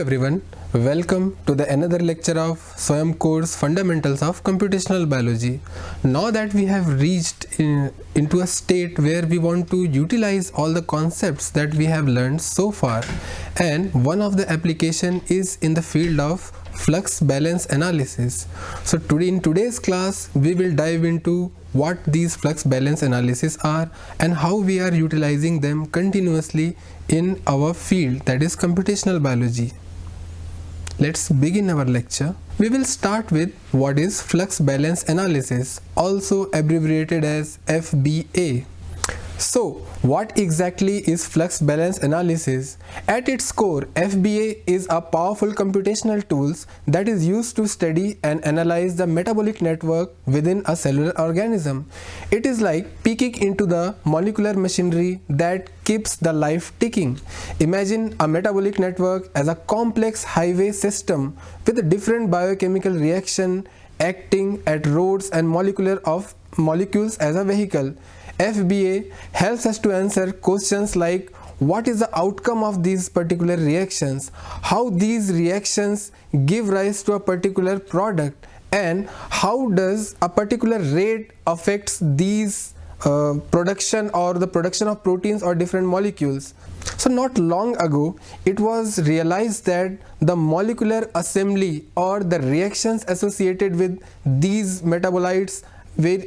everyone, welcome to the another lecture of Swayam course Fundamentals of Computational Biology. Now that we have reached into a state where we want to utilize all the concepts that we have learned so far, and one of the application is in the field of flux balance analysis. So today in today's class we will dive into what these flux balance analysis are and how we are utilizing them continuously in our field, that is computational biology. Let's begin our lecture. We will start with what is flux balance analysis, also abbreviated as FBA. So, what exactly is flux balance analysis? At its core, FBA is a powerful computational tool that is used to study and analyze the metabolic network within a cellular organism. It is like peeking into the molecular machinery that keeps the life ticking. Imagine a metabolic network as a complex highway system with different biochemical reactions acting at roads and molecules as a vehicle. FBA helps us to answer questions like what is the outcome of these particular reactions, how these reactions give rise to a particular product, and how does a particular rate affects these production or the production of proteins or different molecules. So not long ago it was realized that the molecular assembly or the reactions associated with these metabolites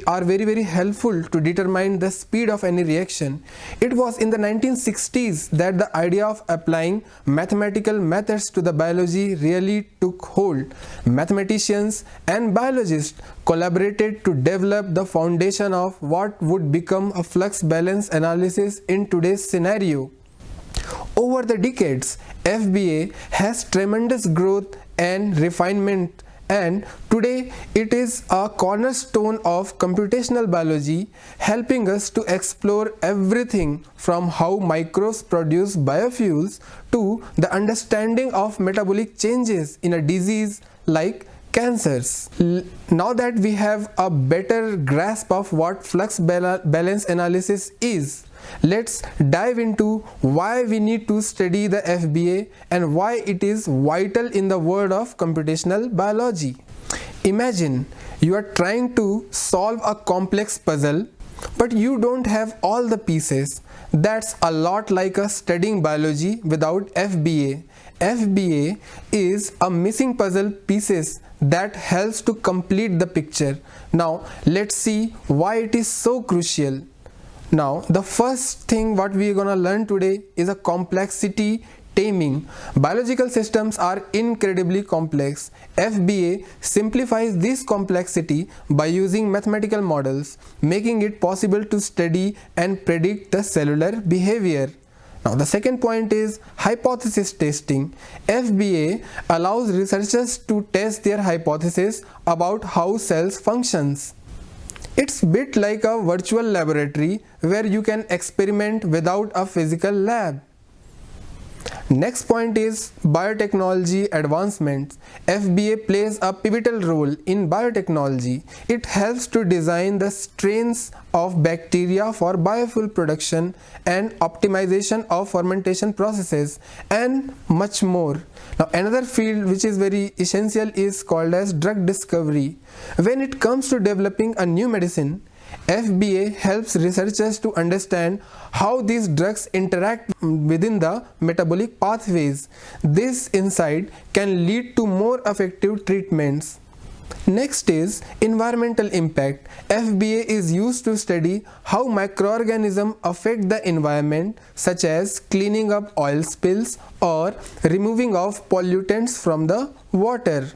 are very helpful to determine the speed of any reaction. It was in the 1960s that the idea of applying mathematical methods to the biology really took hold. Mathematicians and biologists collaborated to develop the foundation of what would become a flux balance analysis in today's scenario. Over the decades, FBA has tremendous growth and refinement, and today it is a cornerstone of computational biology, helping us to explore everything from how microbes produce biofuels to the understanding of metabolic changes in a disease like cancers. Now that we have a better grasp of what flux balance analysis is, let's dive into why we need to study the FBA and why it is vital in the world of computational biology. Imagine you are trying to solve a complex puzzle, but you don't have all the pieces. That's a lot like studying biology without FBA. FBA is a missing puzzle pieces that helps to complete the picture. Now let's see why it is so crucial. Now the first thing what we are gonna learn today is a complexity taming. Biological systems are incredibly complex. FBA simplifies this complexity by using mathematical models, making it possible to study and predict the cellular behavior. Now the second point is hypothesis testing. FBA allows researchers to test their hypothesis about how cells functions. It's a bit like a virtual laboratory where you can experiment without a physical lab. Next point is biotechnology advancements. FBA plays a pivotal role in biotechnology. It helps to design the strains of bacteria for biofuel production and optimization of fermentation processes and much more. Now another field which is very essential is called as drug discovery. When it comes to developing a new medicine, FBA helps researchers to understand how these drugs interact within the metabolic pathways. This insight can lead to more effective treatments. Next is environmental impact. FBA is used to study how microorganisms affect the environment, such as cleaning up oil spills or removing of pollutants from the water.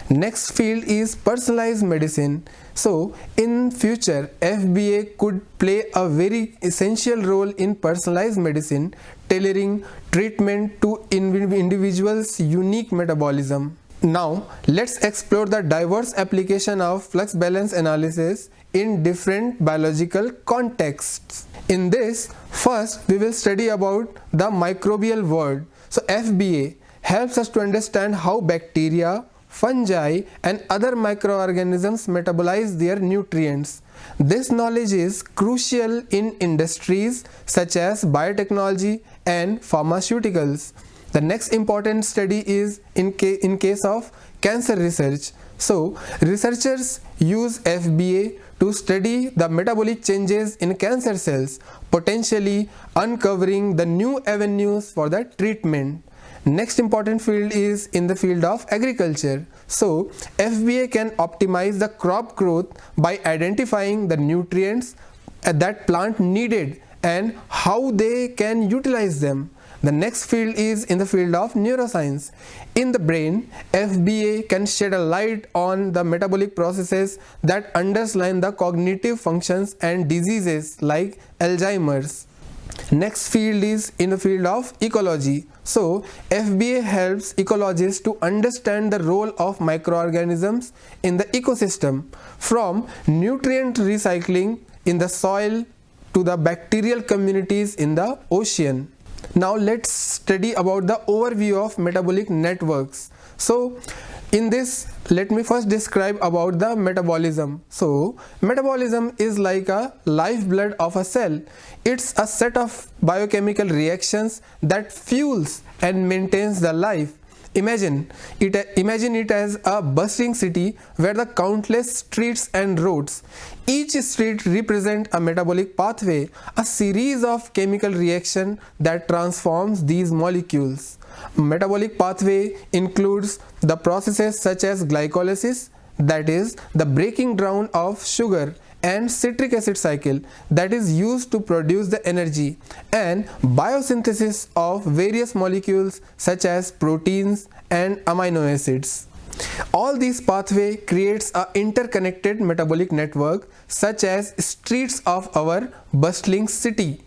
Next field is personalized medicine. So in future, FBA could play a very essential role in personalized medicine, tailoring treatment to individuals' unique metabolism. Now let's explore the diverse application of flux balance analysis in different biological contexts. In this, first we will study about the microbial world. So FBA helps us to understand how bacteria, fungi and other microorganisms metabolize their nutrients. This knowledge is crucial in industries such as biotechnology and pharmaceuticals. The next important study is in case of cancer research. So researchers use FBA to study the metabolic changes in cancer cells, potentially uncovering the new avenues for the treatment. Next important field is in the field of agriculture. So FBA can optimize the crop growth by identifying the nutrients that plant needed and how they can utilize them. The next field is in the field of neuroscience. In the brain, FBA can shed a light on the metabolic processes that underlie the cognitive functions and diseases like Alzheimer's. Next field is in the field of ecology. So FBA helps ecologists to understand the role of microorganisms in the ecosystem, from nutrient recycling in the soil to the bacterial communities in the ocean. Now let's study about the overview of metabolic networks. So in this, let me first describe about the metabolism. So metabolism is like a lifeblood of a cell. It's a set of biochemical reactions that fuels and maintains the life. Imagine it as a bustling city where the countless streets and roads. Each street represents a metabolic pathway, a series of chemical reactions that transforms these molecules. Metabolic pathway includes the processes such as glycolysis, that is the breaking down of sugar, and citric acid cycle, that is used to produce the energy, and biosynthesis of various molecules such as proteins and amino acids. All these pathway creates a interconnected metabolic network such as streets of our bustling city.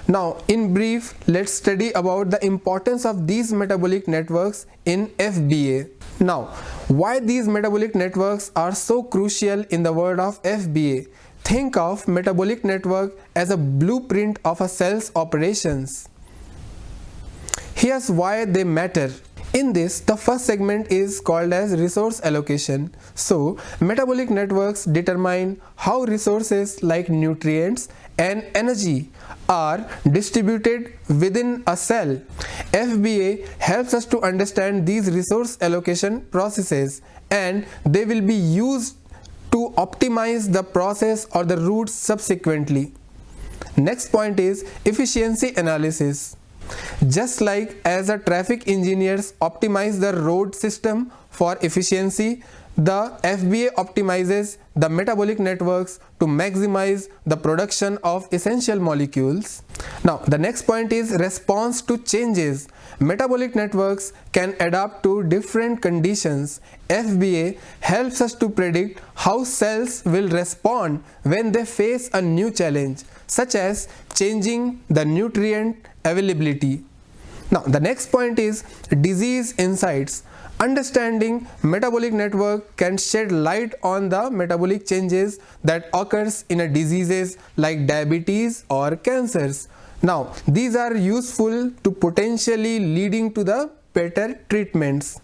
Now in brief, let's study about the importance of these metabolic networks in FBA. Now, why these metabolic networks are so crucial in the world of FBA? Think of metabolic network as a blueprint of a cell's operations. Here's why they matter. In this, the first segment is called as resource allocation. So, metabolic networks determine how resources like nutrients and energy are distributed within a cell. FBA helps us to understand these resource allocation processes, and they will be used to optimize the process or the routes subsequently. Next point is efficiency analysis. Just like as the traffic engineers optimize the road system for efficiency, the FBA optimizes the metabolic networks to maximize the production of essential molecules. Now, the next point is response to changes. Metabolic networks can adapt to different conditions. FBA helps us to predict how cells will respond when they face a new challenge, such as changing the nutrient availability. Now, the next point is disease insights. Understanding metabolic network can shed light on the metabolic changes that occurs in a diseases like diabetes or cancers. Now, these are useful to potentially leading to the better treatments.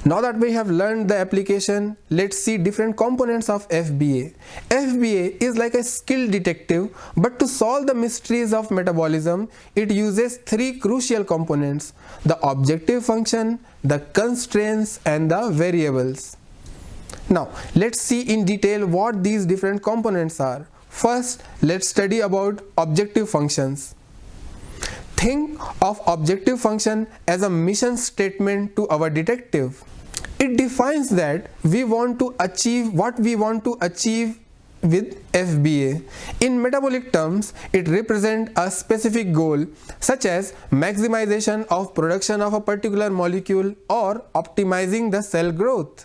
Now that we have learned the application, let's see different components of FBA. FBA is like a skill detective, but to solve the mysteries of metabolism, it uses three crucial components: the objective function, the constraints, and the variables. Now, let's see in detail what these different components are. First, let's study about objective functions. Think of objective function as a mission statement to our detective. It defines that we want to achieve what we want to achieve with FBA. In metabolic terms, it represents a specific goal, such as maximization of production of a particular molecule or optimizing the cell growth.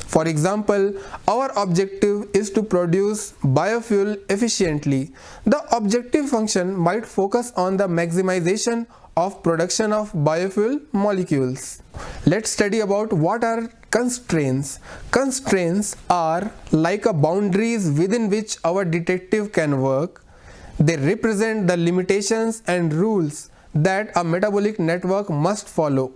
For example, our objective is to produce biofuel efficiently. The objective function might focus on the maximization of production of biofuel molecules. Let's study about what are constraints. Constraints are like a boundaries within which our detective can work. They represent the limitations and rules that a metabolic network must follow.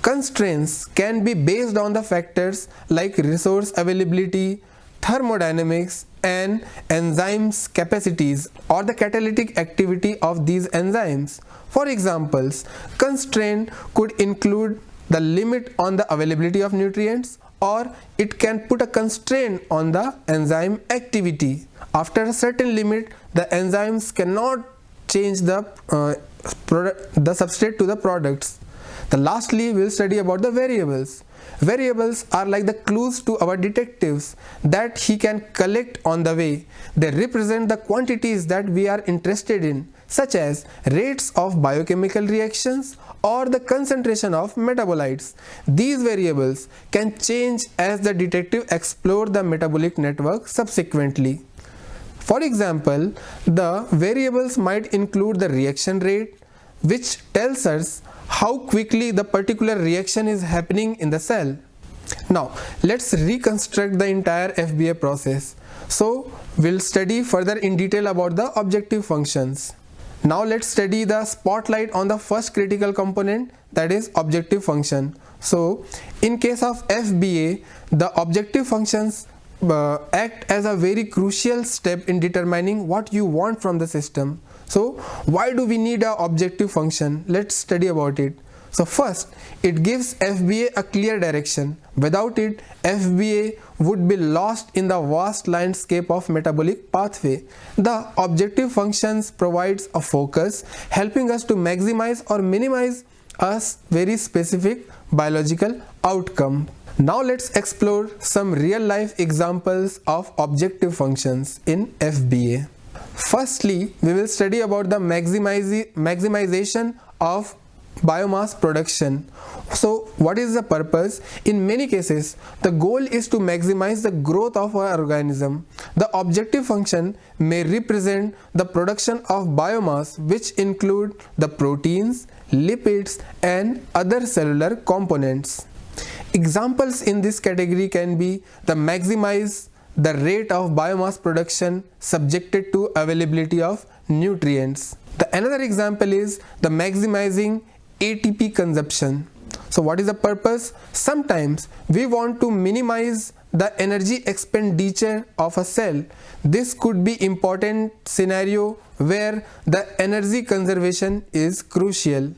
Constraints can be based on the factors like resource availability, thermodynamics and enzymes capacities or the catalytic activity of these enzymes. For examples, constraint could include the limit on the availability of nutrients, or it can put a constraint on the enzyme activity. After a certain limit, the enzymes cannot change the substrate to the products. Lastly, we will study about the variables. Variables are like the clues to our detectives that he can collect on the way. They represent the quantities that we are interested in, such as rates of biochemical reactions or the concentration of metabolites. These variables can change as the detective explores the metabolic network subsequently. For example, the variables might include the reaction rate, which tells us how quickly the particular reaction is happening in the cell. Now, let's reconstruct the entire FBA process. So, we'll study further in detail about the objective functions. Now, let's study the spotlight on the first critical component, that is objective function. So, in case of FBA, the objective functions act as a very crucial step in determining what you want from the system. So why do we need an objective function? Let's study about it. So first, it gives FBA a clear direction. Without it, FBA would be lost in the vast landscape of metabolic pathway. The objective functions provides a focus, helping us to maximize or minimize a very specific biological outcome. Now let's explore some real-life examples of objective functions in FBA. Firstly, we will study about the maximization of biomass production. So what is the purpose? In many cases, the goal is to maximize the growth of our organism. The objective function may represent the production of biomass, which include the proteins, lipids, and other cellular components. Examples in this category can be the maximize the rate of biomass production subjected to availability of nutrients. Another example is the maximizing ATP consumption. So what is the purpose? Sometimes we want to minimize the energy expenditure of a cell. This could be important scenario where the energy conservation is crucial.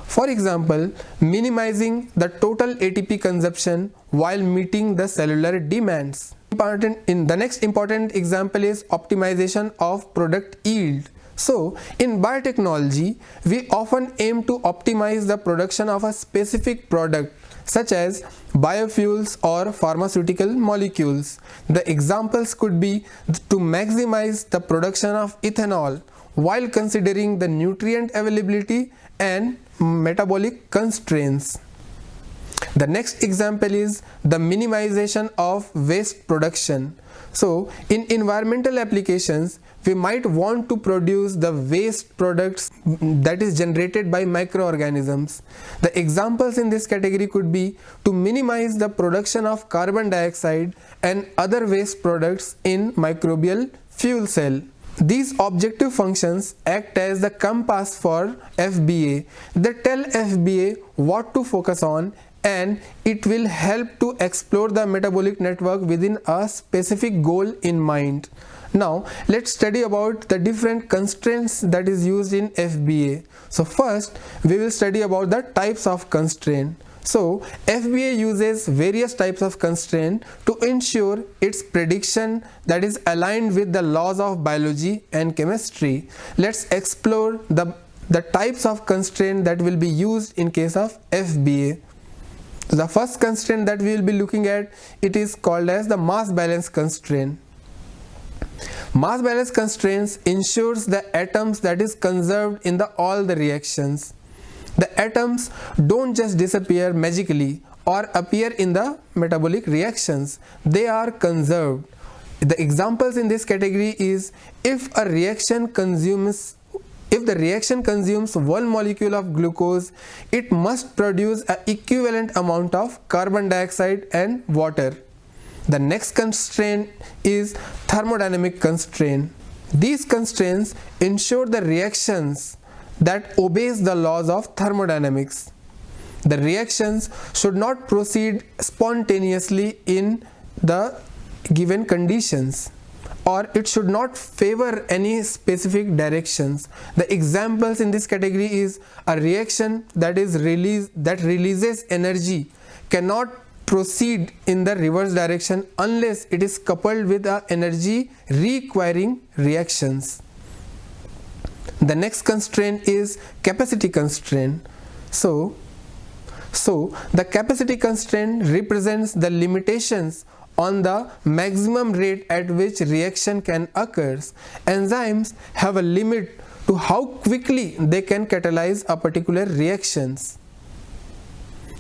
For example, minimizing the total ATP consumption while meeting the cellular demands. The next important example is optimization of product yield. So, in biotechnology, we often aim to optimize the production of a specific product, such as biofuels or pharmaceutical molecules. The examples could be to maximize the production of ethanol while considering the nutrient availability and metabolic constraints. The next example is the minimization of waste production. So, in environmental applications, we might want to produce the waste products that is generated by microorganisms. The examples in this category could be to minimize the production of carbon dioxide and other waste products in microbial fuel cell. These objective functions act as the compass for FBA. They tell FBA what to focus on, and it will help to explore the metabolic network within a specific goal in mind. Now let's study about the different constraints that is used in FBA. So first we will study about the types of constraint. So FBA uses various types of constraint to ensure its prediction that is aligned with the laws of biology and chemistry. Let's explore the types of constraint that will be used in case of FBA. The first constraint that we will be looking at, it is called as the mass balance constraint. Mass balance constraints ensures the atoms that is conserved in all the reactions. The atoms don't just disappear magically or appear in the metabolic reactions. They are conserved. The examples in this category is if the reaction consumes 1 molecule of glucose, it must produce an equivalent amount of carbon dioxide and water. The next constraint is thermodynamic constraint. These constraints ensure the reactions that obeys the laws of thermodynamics. The reactions should not proceed spontaneously in the given conditions, or it should not favor any specific directions. The examples in this category is a reaction that releases energy cannot proceed in the reverse direction unless it is coupled with a energy requiring reactions. The next constraint is capacity constraint. So the capacity constraint represents the limitations on the maximum rate at which reaction can occur. Enzymes have a limit to how quickly they can catalyze a particular reactions.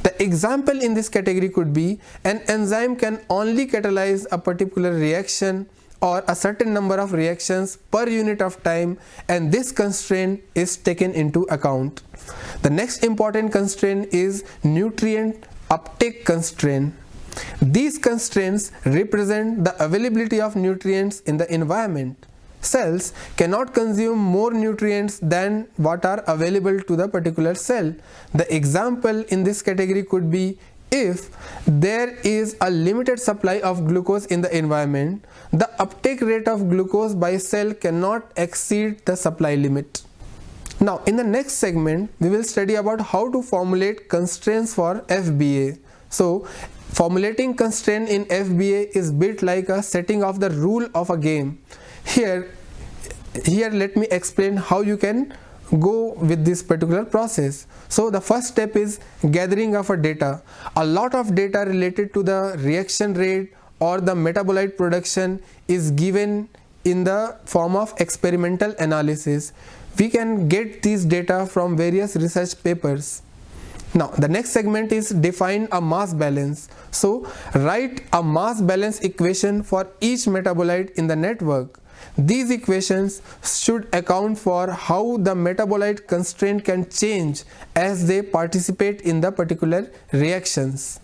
The example in this category could be an enzyme can only catalyze a particular reaction or a certain number of reactions per unit of time, and this constraint is taken into account. The next important constraint is nutrient uptake constraint. These constraints represent the availability of nutrients in the environment. Cells cannot consume more nutrients than what are available to the particular cell. The example in this category could be if there is a limited supply of glucose in the environment, the uptake rate of glucose by cell cannot exceed the supply limit. Now in the next segment we will study about how to formulate constraints for FBA. So formulating constraint in FBA is bit like a setting of the rule of a game. Here let me explain how you can go with this particular process. So the first step is gathering of a data. A lot of data related to the reaction rate or the metabolite production is given in the form of experimental analysis. We can get these data from various research papers. Now the next segment is define a mass balance. So write a mass balance equation for each metabolite in the network. These equations should account for how the metabolite constraint can change as they participate in the particular reactions.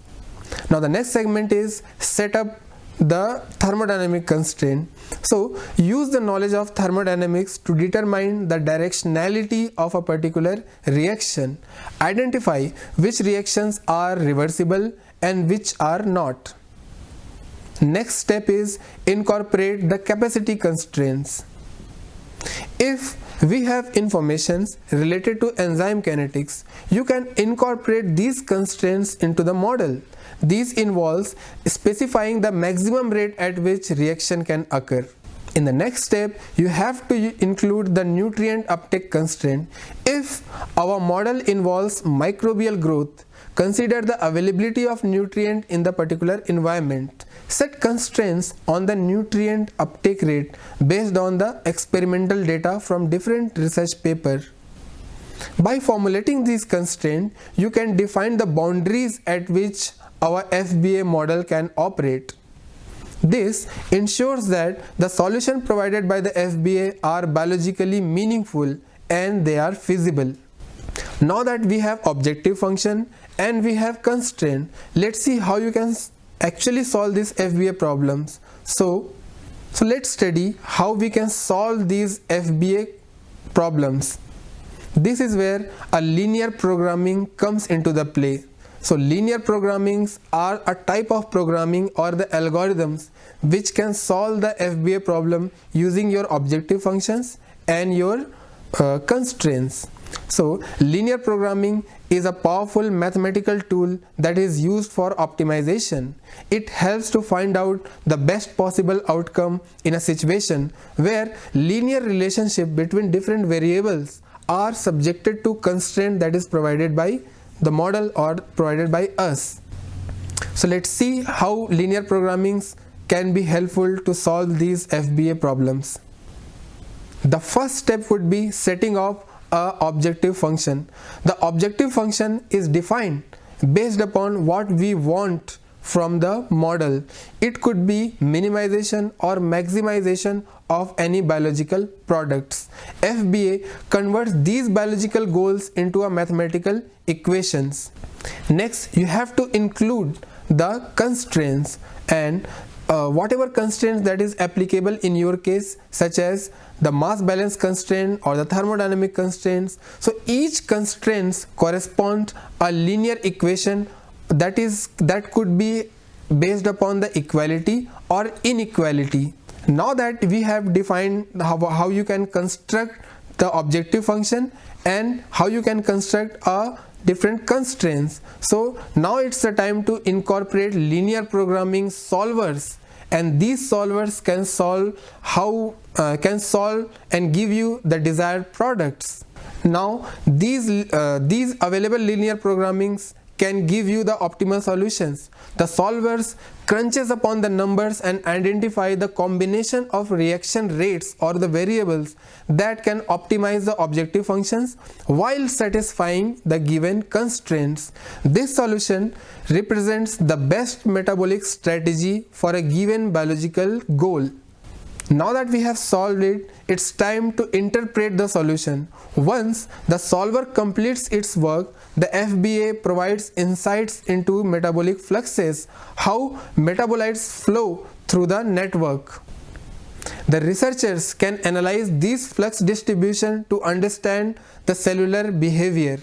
Now the next segment is set up the thermodynamic constraint. So use the knowledge of thermodynamics to determine the directionality of a particular reaction. Identify which reactions are reversible and which are not. Next step is incorporate the capacity constraints. If we have informations related to enzyme kinetics, you can incorporate these constraints into the model. This involves specifying the maximum rate at which reaction can occur. In the next step, you have to include the nutrient uptake constraint. If our model involves microbial growth, consider the availability of nutrient in the particular environment. Set constraints on the nutrient uptake rate based on the experimental data from different research papers. By formulating these constraints, you can define the boundaries at which our FBA model can operate. This ensures that the solution provided by the FBA are biologically meaningful and they are feasible. Now that we have objective function and we have constraint, let's see how you can actually solve these FBA problems. So let's study how we can solve these FBA problems. This is where a linear programming comes into the play. So linear programmings are a type of programming or the algorithms which can solve the FBA problem using your objective functions and your constraints. So linear programming is a powerful mathematical tool that is used for optimization. It helps to find out the best possible outcome in a situation where linear relationship between different variables are subjected to constraint that is provided by the model or provided by us. So let's see how linear programming can be helpful to solve these FBA problems. The first step would be setting up an objective function. The objective function is defined based upon what we want from the model. It could be minimization or maximization of any biological products. FBA converts these biological goals into a mathematical equations. Next, you have to include the constraints and whatever constraints that is applicable in your case, such as the mass balance constraint or the thermodynamic constraints. So each constraints correspond a linear equation that could be based upon the equality or inequality. Now that we have defined how you can construct the objective function and how you can construct a different constraints, so now it's the time to incorporate linear programming solvers, and these solvers can solve and give you the desired products. Now these available linear programmings can give you the optimal solutions. The solvers crunches upon the numbers and identify the combination of reaction rates or the variables that can optimize the objective functions while satisfying the given constraints. This solution represents the best metabolic strategy for a given biological goal. Now that we have solved it, it's time to interpret the solution. Once the solver completes its work, the FBA provides insights into metabolic fluxes, how metabolites flow through the network. The researchers can analyze these flux distribution to understand the cellular behavior.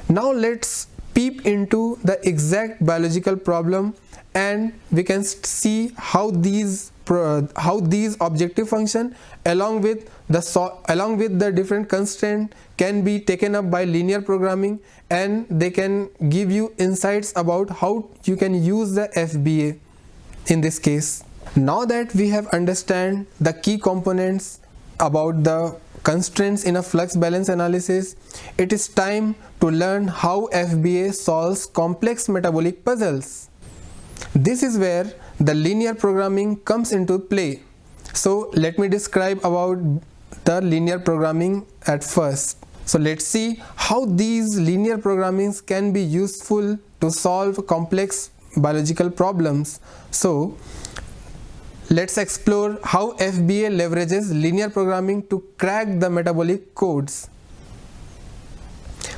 Now let's peep into the exact biological problem, and we can see how these objective function along with the different constraint can be taken up by linear programming, and they can give you insights about how you can use the FBA in this case. Now that we have understand the key components about the constraints in a flux balance analysis, it is time to learn how FBA solves complex metabolic puzzles. This is where the linear programming comes into play. So let me describe about the linear programming at first. So let's see how these linear programmings can be useful to solve complex biological problems. So let's explore how FBA leverages linear programming to crack the metabolic codes.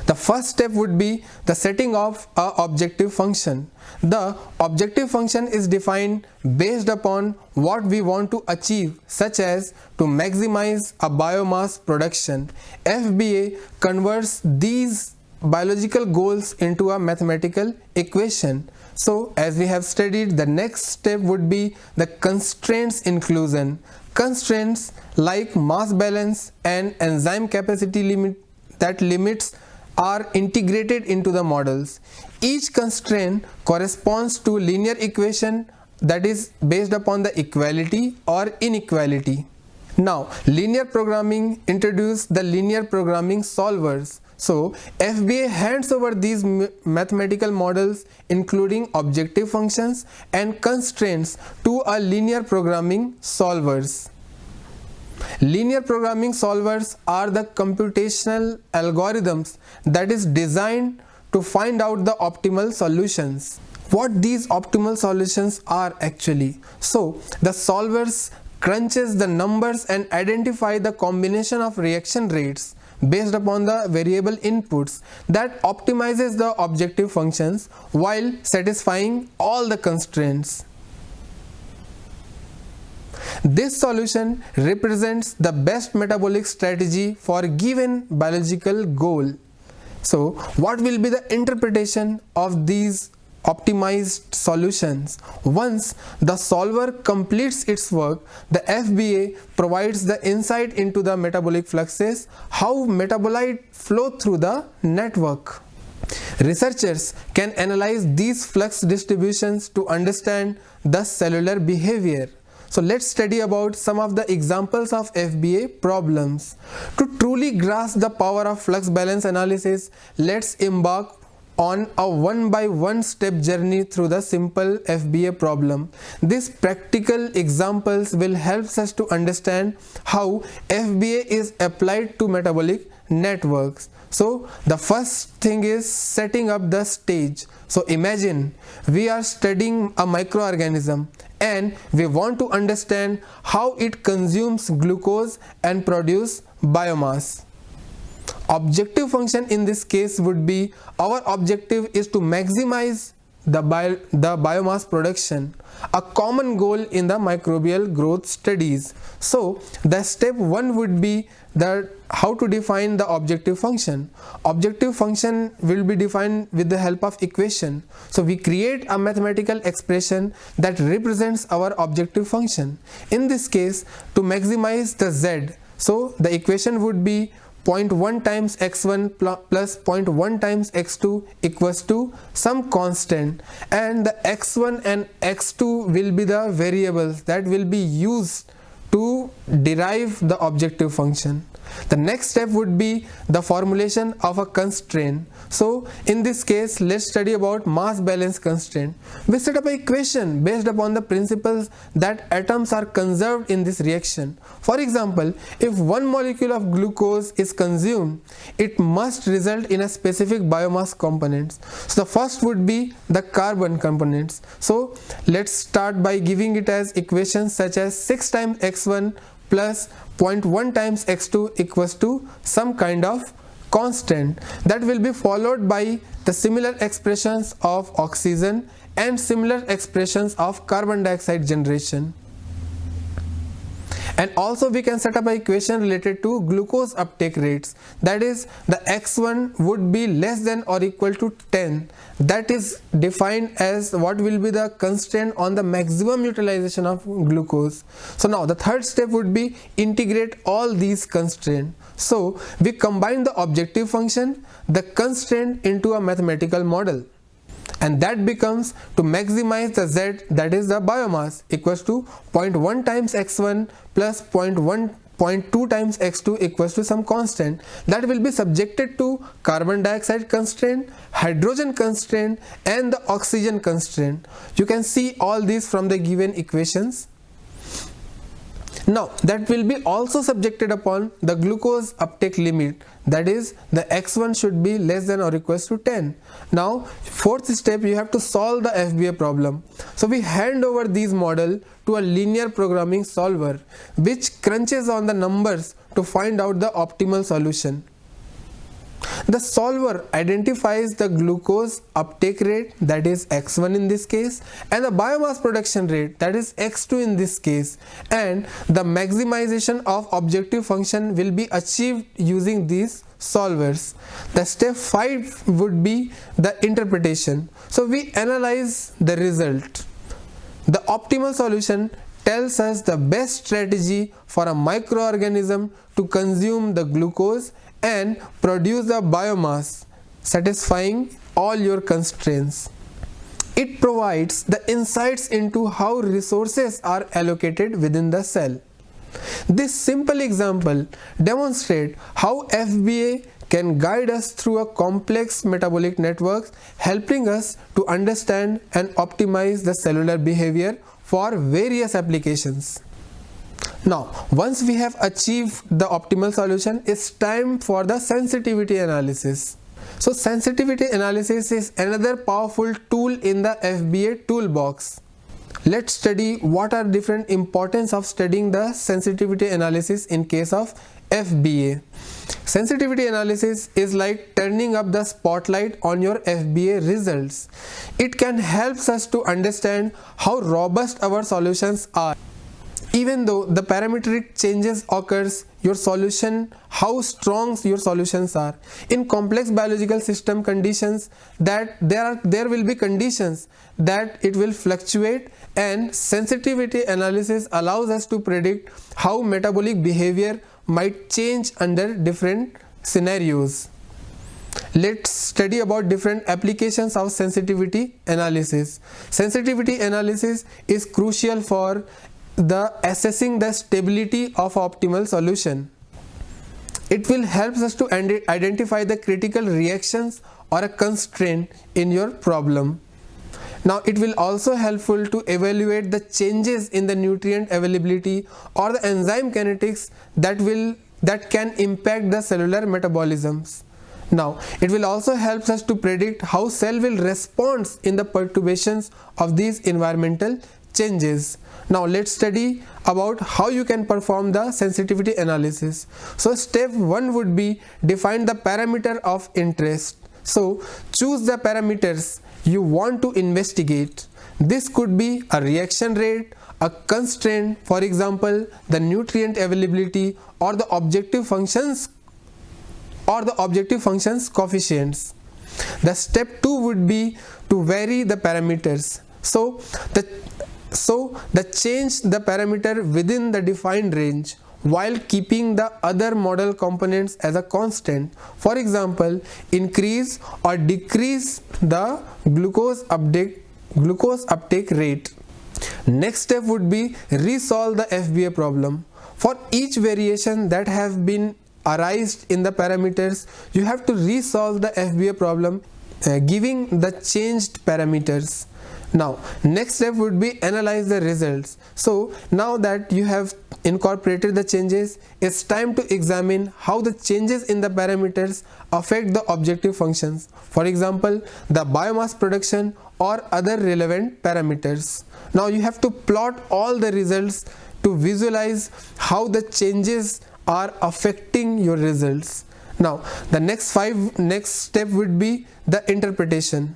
The first step would be the setting of an objective function. The objective function is defined based upon what we want to achieve, such as to maximize a biomass production. FBA converts these biological goals into a mathematical equation. So as we have studied, the next step would be the constraints inclusion. Constraints like mass balance and enzyme capacity limits are integrated into the models. Each constraint corresponds to linear equation that is based upon the equality or inequality. Now, linear programming introduced the linear programming solvers. So, FBA hands over these mathematical models, including objective functions and constraints, to a linear programming solvers. Linear programming solvers are the computational algorithms that is designed to find out the optimal solutions. What these optimal solutions are actually? So, the solvers crunches the numbers and identify the combination of reaction rates based upon the variable inputs that optimizes the objective functions while satisfying all the constraints. This solution represents the best metabolic strategy for a given biological goal. So, what will be the interpretation of these optimized solutions? Once the solver completes its work, the FBA provides the insight into the metabolic fluxes, how metabolites flow through the network. Researchers can analyze these flux distributions to understand the cellular behavior. So let's study about some of the examples of FBA problems. To truly grasp the power of flux balance analysis, let's embark on a one-by-one step journey through the simple FBA problem. These practical examples will help us to understand how FBA is applied to metabolic networks. So the first thing is setting up the stage. So imagine we are studying a microorganism and we want to understand how it consumes glucose and produce biomass. Objective function in this case would be, our objective is to maximize the biomass production, a common goal in the microbial growth studies. So the step 1 would be that how to define the objective function. Objective function will be defined with the help of equation. So we create a mathematical expression that represents our objective function. In this case, to maximize the z, so the equation would be 0.1 times x1 plus 0.1 times x2 equals to some constant, and the x1 and x2 will be the variables that will be used to derive the objective function. The next step would be the formulation of a constraint. So in this case, let's study about mass balance constraint. We set up an equation based upon the principles that atoms are conserved in this reaction. For example, if one molecule of glucose is consumed, it must result in a specific biomass components. So the first would be the carbon components. So let's start by giving it as equations such as 6 times x1 plus 0.1 times x2 equals to some kind of constant, that will be followed by the similar expressions of oxygen and similar expressions of carbon dioxide generation. And also we can set up an equation related to glucose uptake rates, that is the x1 would be less than or equal to 10, that is defined as what will be the constraint on the maximum utilization of glucose. So now the third step would be integrate all these constraints. So we combine the objective function, the constraint into a mathematical model, and that becomes to maximize the z, that is the biomass, equals to 0.1 times x1 plus 0.2 times x2 equals to some constant that will be subjected to carbon dioxide constraint, hydrogen constraint and the oxygen constraint. You can see all these from the given equations. Now that will be also subjected upon the glucose uptake limit, that is the x1 should be less than or equals to 10. Now fourth step, you have to solve the FBA problem. So we hand over these model to a linear programming solver which crunches on the numbers to find out the optimal solution. The solver identifies the glucose uptake rate, that is x1 in this case, and the biomass production rate, that is x2 in this case, and the maximization of objective function will be achieved using these solvers. The step 5 would be the interpretation. So we analyze the result. The optimal solution tells us the best strategy for a microorganism to consume the glucose and produce the biomass satisfying all your constraints. It provides the insights into how resources are allocated within the cell. This simple example demonstrates how FBA can guide us through a complex metabolic network, helping us to understand and optimize the cellular behavior for various applications. Now, once we have achieved the optimal solution, it's time for the sensitivity analysis. So sensitivity analysis is another powerful tool in the FBA toolbox. Let's study what are different importance of studying the sensitivity analysis in case of FBA. Sensitivity analysis is like turning up the spotlight on your FBA results. It can help us to understand how robust our solutions are. Even though the parametric changes occurs, your solution, how strong your solutions are. In complex biological system conditions, that there will be conditions that it will fluctuate, and sensitivity analysis allows us to predict how metabolic behavior might change under different scenarios. Let's study about different applications of sensitivity analysis. Sensitivity analysis is crucial for assessing the stability of optimal solution. It will help us to identify the critical reactions or a constraint in your problem. Now it will also helpful to evaluate the changes in the nutrient availability or the enzyme kinetics that can impact the cellular metabolisms. Now it will also help us to predict how cell will respond in the perturbations of these environmental changes. Now let's study about how you can perform the sensitivity analysis. So step 1 would be define the parameter of interest. So choose the parameters you want to investigate. This could be a reaction rate, a constraint, for example, the nutrient availability or the objective functions coefficients. The step 2 would be to vary the parameters. So the change the parameter within the defined range while keeping the other model components as a constant. For example, increase or decrease the glucose uptake rate. Next step would be resolve the FBA problem. For each variation that have been arised in the parameters, you have to resolve the FBA problem giving the changed parameters. Now next step would be analyze the results. So now that you have incorporated the changes, it's time to examine how the changes in the parameters affect the objective functions, for example the biomass production or other relevant parameters. Now you have to plot all the results to visualize how the changes are affecting your results. Now the next step would be the interpretation.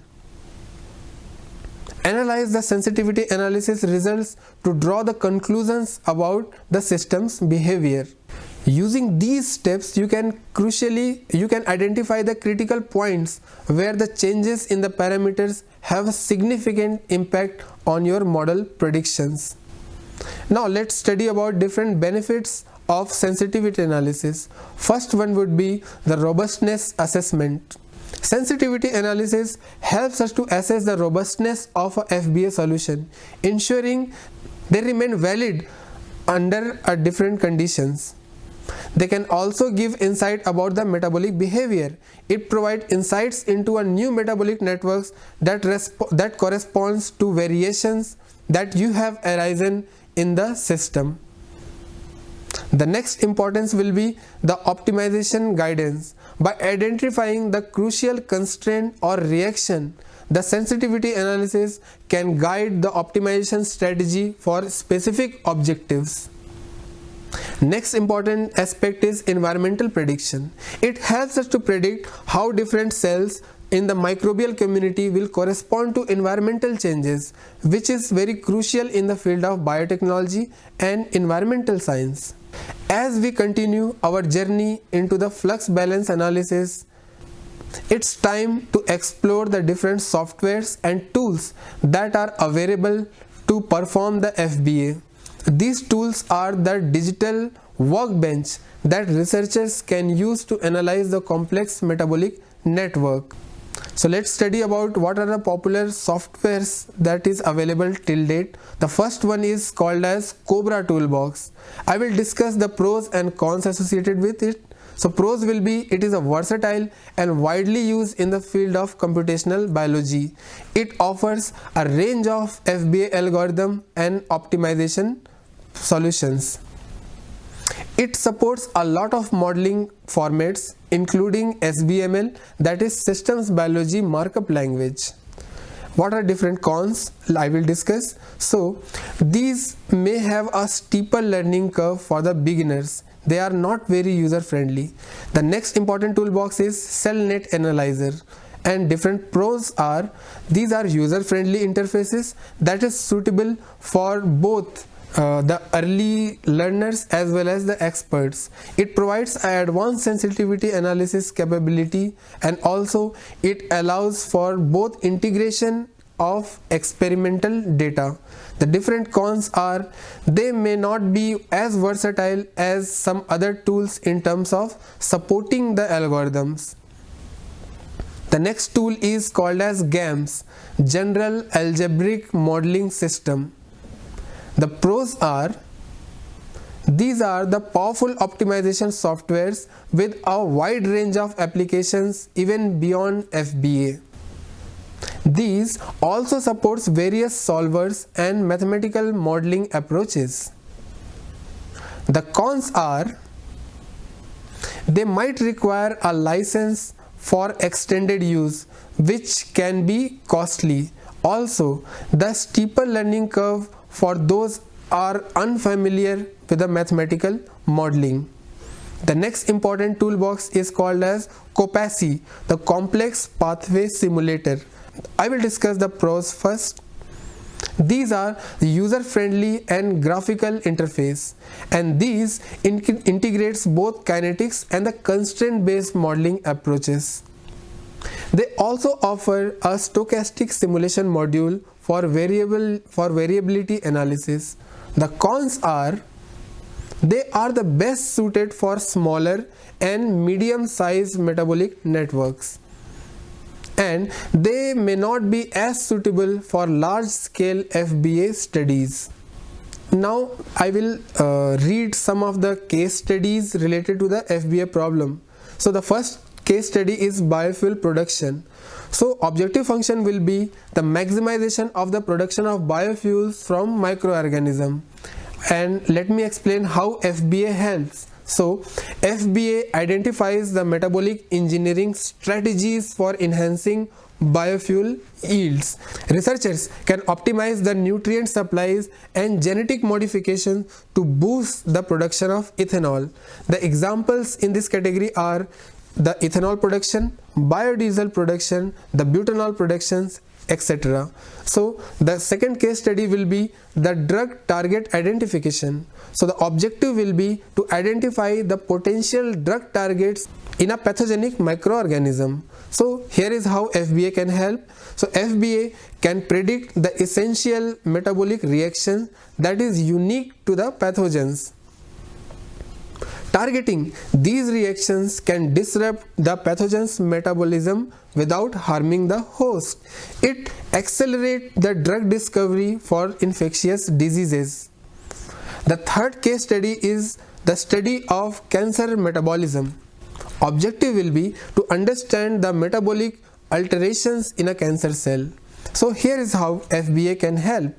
Analyze the sensitivity analysis results to draw the conclusions about the system's behavior. Using these steps, you can identify the critical points where the changes in the parameters have a significant impact on your model predictions. Now let's study about different benefits of sensitivity analysis. First one would be the robustness assessment. Sensitivity analysis helps us to assess the robustness of a FBA solution, ensuring they remain valid under different conditions. They can also give insight about the metabolic behavior. It provides insights into a new metabolic networks that corresponds to variations that you have arisen in the system. The next importance will be the optimization guidance. By identifying the crucial constraint or reaction, the sensitivity analysis can guide the optimization strategy for specific objectives. Next important aspect is environmental prediction. It helps us to predict how different cells in the microbial community will correspond to environmental changes, which is very crucial in the field of biotechnology and environmental science. As we continue our journey into the flux balance analysis, it's time to explore the different softwares and tools that are available to perform the FBA. These tools are the digital workbench that researchers can use to analyze the complex metabolic network. So let's study about what are the popular softwares that is available till date. The first one is called as Cobra Toolbox. I will discuss the pros and cons associated with it. So pros will be it is a versatile and widely used in the field of computational biology. It offers a range of FBA algorithm and optimization solutions. It supports a lot of modeling formats including SBML, that is Systems Biology Markup Language. What are different cons? I will discuss. So these may have a steeper learning curve for the beginners. They are not very user friendly. The next important toolbox is CellNet Analyzer. And different pros are these are user friendly interfaces that is suitable for both the early learners as well as the experts. It provides advanced sensitivity analysis capability, and also it allows for both integration of experimental data. The different cons are they may not be as versatile as some other tools in terms of supporting the algorithms. The next tool is called as GAMS, General Algebraic Modeling System. The pros are these are the powerful optimization softwares with a wide range of applications even beyond FBA. These also supports various solvers and mathematical modeling approaches. The cons are they might require a license for extended use, which can be costly. Also, the steeper learning curve for those are unfamiliar with the mathematical modeling. The next important toolbox is called as COPACI, the Complex Pathway Simulator. I will discuss the pros first. These are the user-friendly and graphical interface, and these integrates both kinetics and the constraint-based modeling approaches. They also offer a stochastic simulation module for variability analysis. The cons are they are the best suited for smaller and medium-sized metabolic networks, and they may not be as suitable for large-scale FBA studies. Now I will read some of the case studies related to the FBA problem. So the first case study is biofuel production. So objective function will be the maximization of the production of biofuels from microorganisms. And let me explain how FBA helps. So FBA identifies the metabolic engineering strategies for enhancing biofuel yields. Researchers can optimize the nutrient supplies and genetic modification to boost the production of ethanol. The examples in this category are the ethanol production, biodiesel production, the butanol productions, etc. So the second case study will be the drug target identification. So the objective will be to identify the potential drug targets in a pathogenic microorganism. So here is how FBA can help. So FBA can predict the essential metabolic reaction that is unique to the pathogens. Targeting these reactions can disrupt the pathogen's metabolism without harming the host. It accelerates the drug discovery for infectious diseases. The third case study is the study of cancer metabolism. Objective will be to understand the metabolic alterations in a cancer cell. So here is how FBA can help.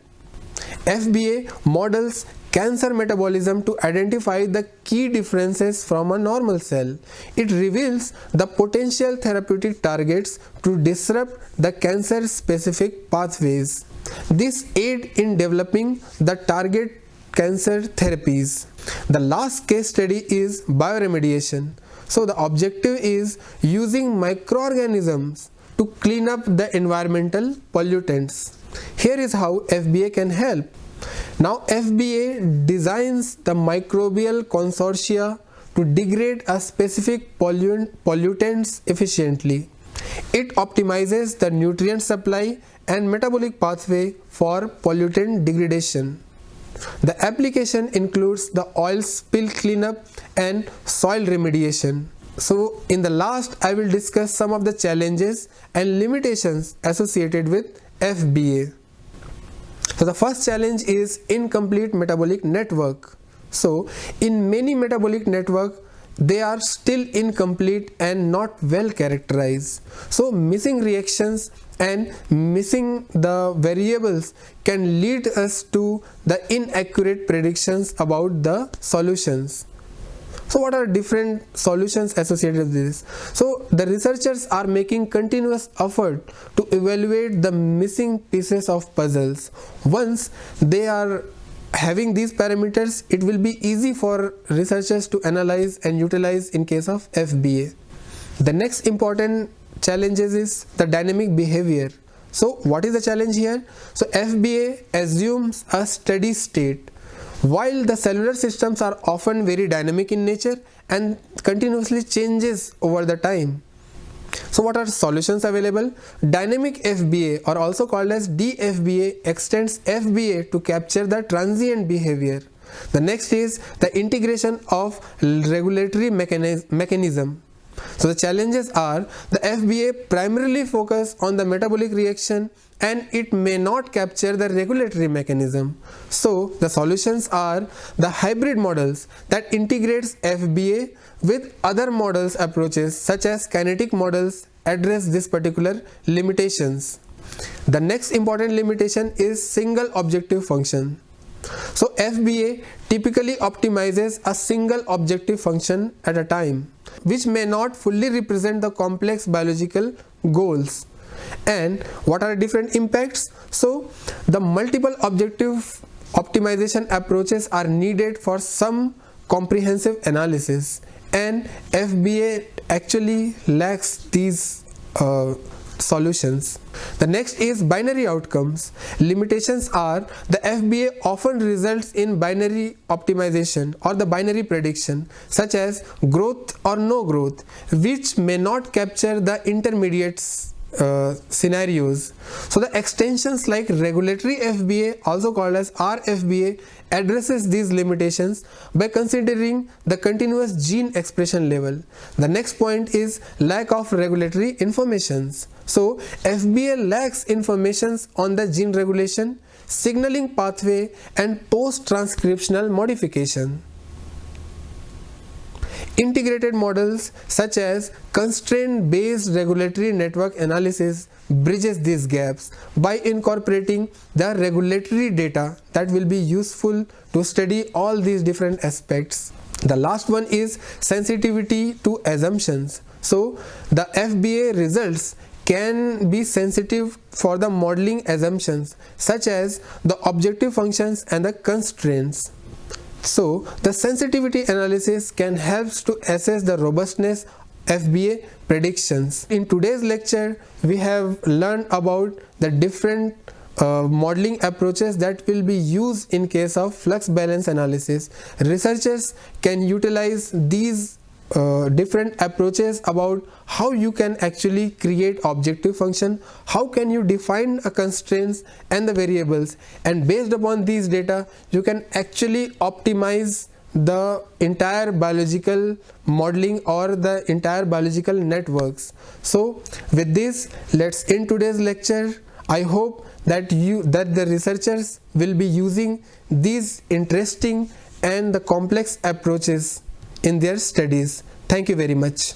FBA models cancer metabolism to identify the key differences from a normal cell. It reveals the potential therapeutic targets to disrupt the cancer-specific pathways. This aids in developing the target cancer therapies. The last case study is bioremediation. So the objective is using microorganisms to clean up the environmental pollutants. Here is how FBA can help. Now FBA designs the microbial consortia to degrade a specific pollutants efficiently. It optimizes the nutrient supply and metabolic pathway for pollutant degradation. The application includes the oil spill cleanup and soil remediation. So in the last, I will discuss some of the challenges and limitations associated with FBA. So the first challenge is incomplete metabolic network. So in many metabolic network, they are still incomplete and not well characterized. So missing reactions and missing the variables can lead us to the inaccurate predictions about the solutions. So what are different solutions associated with this? So the researchers are making continuous effort to evaluate the missing pieces of puzzles. Once they are having these parameters, it will be easy for researchers to analyze and utilize in case of FBA. The next important challenges is the dynamic behavior. So what is the challenge here? So FBA assumes a steady state. While the cellular systems are often very dynamic in nature and continuously changes over the time. So what are solutions available? Dynamic FBA, or also called as DFBA, extends FBA to capture the transient behavior. The next is the integration of regulatory mechanism. So the challenges are the FBA primarily focus on the metabolic reaction and it may not capture the regulatory mechanism. So the solutions are the hybrid models that integrates FBA with other models approaches such as kinetic models address this particular limitations. The next important limitation is single objective function. So FBA typically optimizes a single objective function at a time, which may not fully represent the complex biological goals. And what are different impacts? So the multiple objective optimization approaches are needed for some comprehensive analysis, and FBA actually lacks these solutions. The next is binary outcomes. Limitations are the FBA often results in binary optimization or the binary prediction, such as growth or no growth, which may not capture the intermediates scenarios. So the extensions like regulatory FBA, also called as RFBA, addresses these limitations by considering the continuous gene expression level. The next point is lack of regulatory informations. So FBA lacks informations on the gene regulation, signaling pathway and post-transcriptional modification. Integrated models such as constraint-based regulatory network analysis bridges these gaps by incorporating the regulatory data that will be useful to study all these different aspects. The last one is sensitivity to assumptions. So the FBA results can be sensitive for the modeling assumptions such as the objective functions and the constraints. So the sensitivity analysis can help to assess the robustness FBA predictions. In today's lecture, we have learned about the different modeling approaches that will be used in case of flux balance analysis. Researchers can utilize these different approaches about how you can actually create objective function, how can you define a constraints and the variables, and based upon these data you can actually optimize the entire biological modeling or the entire biological networks. So with this, let's end today's lecture. I hope that the researchers will be using these interesting and the complex approaches in their studies. Thank you very much.